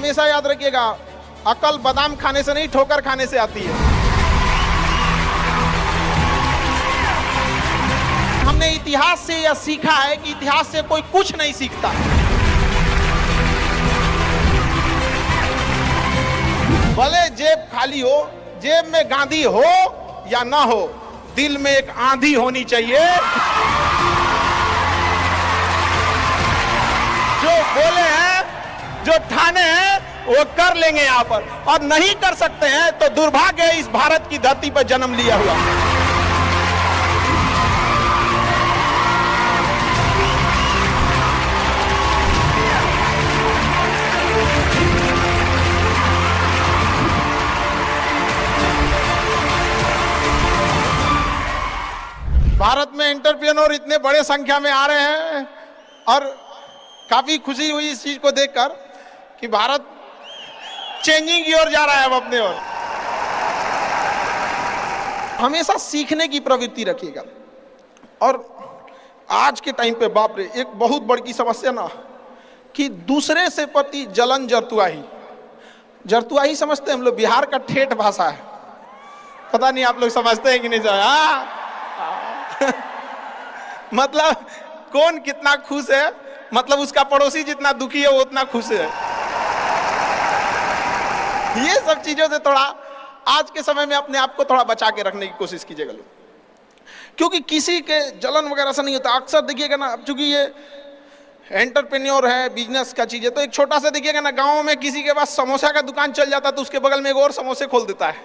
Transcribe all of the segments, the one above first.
हमेशा याद रखिएगा, अकल बादाम खाने से नहीं ठोकर खाने से आती है। हमने इतिहास से यह सीखा है कि इतिहास से कोई कुछ नहीं सीखता। भले जेब खाली हो, जेब में गांधी हो या ना हो, दिल में एक आंधी होनी चाहिए। जो बोले हैं, जो ठाने हैं, वो कर लेंगे यहां पर, और नहीं कर सकते हैं तो दुर्भाग्य है इस भारत की धरती पर जन्म लिया हुआ। भारत में एंटरप्रेन्योर इतने बड़े संख्या में आ रहे हैं और काफी खुशी हुई इस चीज को देखकर कि भारत चेंजिंग की ओर जा रहा है। अब अपने ओर हमेशा सीखने की प्रवृत्ति रखिएगा। और आज के टाइम पे बाप रे, एक बहुत बड़ी समस्या ना कि दूसरे से प्रति जलन, जरतुआही समझते हैं हम लोग, बिहार का ठेठ भाषा है। पता नहीं आप लोग समझते हैं कि नहीं समझ। मतलब कौन कितना खुश है, मतलब उसका पड़ोसी जितना दुखी है वो उतना खुश है। ये सब चीजों से थोड़ा आज के समय में अपने आप को थोड़ा बचा के रखने की कोशिश कीजिएगा लोग, क्योंकि किसी के जलन वगैरह से नहीं होता। अक्सर देखिएगा ना, चूंकि ये एंटरप्रेन्योर है, बिजनेस का चीज है, तो एक छोटा सा देखिएगा ना, गांव में किसी के पास समोसा का दुकान चल जाता तो उसके बगल में एक और समोसे खोल देता है।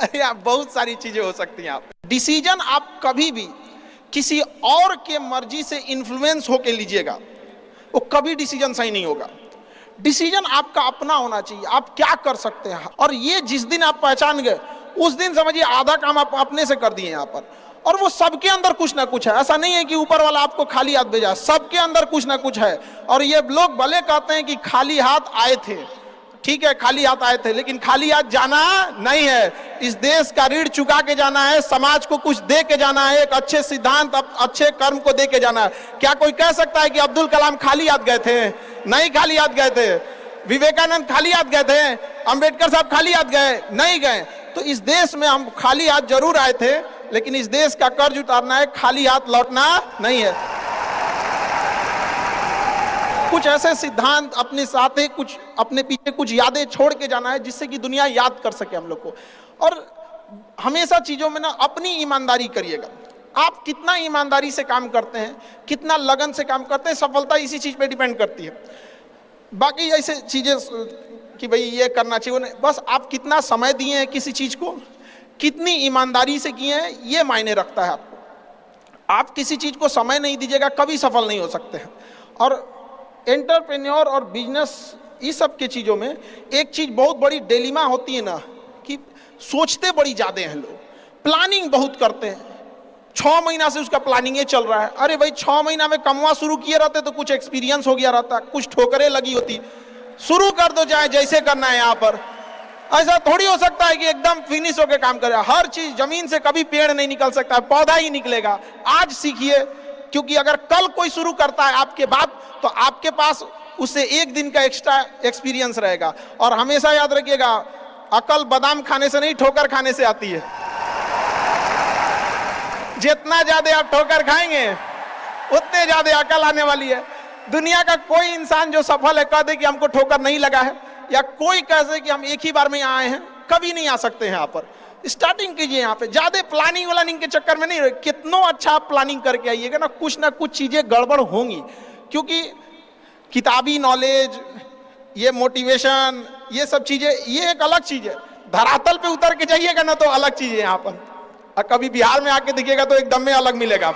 अरे आप बहुत सारी चीजें हो सकती हैं। आप डिसीजन आप कभी भी किसी और के मर्जी से इन्फ्लुएंस होके लीजिएगा, वो कभी डिसीजन सही नहीं होगा। डिसीजन आपका अपना होना चाहिए, आप क्या कर सकते हैं। और ये जिस दिन आप पहचान गए, उस दिन समझिए आधा काम आप अपने से कर दिए यहाँ पर। और वो सबके अंदर कुछ ना कुछ है, ऐसा नहीं है कि ऊपर वाला आपको खाली हाथ भेजा, सबके अंदर कुछ ना कुछ है। और ये लोग भले कहते हैं कि खाली हाथ आए थे, ठीक है खाली हाथ आए थे, लेकिन खाली हाथ जाना नहीं है। इस देश का ऋण चुका के जाना है, समाज को कुछ दे के जाना है, एक अच्छे सिद्धांत, अच्छे कर्म को दे के जाना है। क्या कोई कह सकता है कि अब्दुल कलाम खाली हाथ गए थे? नहीं खाली हाथ गए थे। विवेकानंद खाली हाथ गए थे? अंबेडकर साहब खाली हाथ गए? नहीं गए। तो इस देश में हम खाली हाथ जरूर आए थे, लेकिन इस देश का कर्ज उतारना है, खाली हाथ लौटना नहीं है। कुछ ऐसे सिद्धांत अपने साथ है, कुछ अपने पीछे कुछ यादें छोड़ के जाना है, जिससे कि दुनिया याद कर सके हम लोग को। और हमेशा चीजों में ना अपनी ईमानदारी करिएगा। आप कितना ईमानदारी से काम करते हैं, कितना लगन से काम करते हैं, सफलता इसी चीज पे डिपेंड करती है। बाकी ऐसे चीजें कि भाई ये करना चाहिए, नहीं, बस आप कितना समय दिए हैं किसी चीज को, कितनी ईमानदारी से किए हैं, ये मायने रखता है आपको। आप किसी चीज को समय नहीं दीजिएगा, कभी सफल नहीं हो सकते हैं। और एंटरप्रेन्योर और बिजनेस, इस सब के चीज़ों में एक चीज़ बहुत बड़ी डिलेमा होती है ना, कि सोचते बड़ी ज़्यादा हैं लोग, प्लानिंग बहुत करते हैं। 6 महीना से उसका प्लानिंग ये चल रहा है। अरे भाई 6 महीना में कमवा शुरू किए रहते तो कुछ एक्सपीरियंस हो गया रहता, कुछ ठोकरें लगी होती। शुरू कर दो, चाहे जैसे करना है। यहाँ पर ऐसा थोड़ी हो सकता है कि एकदम फिनिश होकर काम करे। हर चीज़, जमीन से कभी पेड़ नहीं निकल सकता, पौधा ही निकलेगा। आज सीखिए, क्योंकि अगर कल कोई शुरू करता है आपके बाद, तो आपके पास उससे एक दिन का एक्स्ट्रा एक्सपीरियंस रहेगा। और हमेशा याद रखिएगा, अकल बादाम खाने से नहीं ठोकर खाने से आती है। जितना ज्यादा आप ठोकर खाएंगे उतने ज्यादा अकल आने वाली है। दुनिया का कोई इंसान जो सफल है कह दे कि हमको ठोकर नहीं लगा है, या कोई कह दे कि हम एक ही बार में यहाँ आए हैं, कभी नहीं आ सकते हैं। यहाँ पर स्टार्टिंग कीजिए, यहाँ पे ज्यादा प्लानिंग व्लानिंग के चक्कर में नहीं रहे। कितना अच्छा आप प्लानिंग करके आइएगा ना कुछ चीजें गड़बड़ होंगी, क्योंकि किताबी नॉलेज, ये मोटिवेशन, ये सब चीजें, ये एक अलग चीज है। धरातल पे उतर के जाइएगा ना तो अलग चीज है। यहाँ पर कभी बिहार में आके देखिएगा तो एकदम में अलग मिलेगा।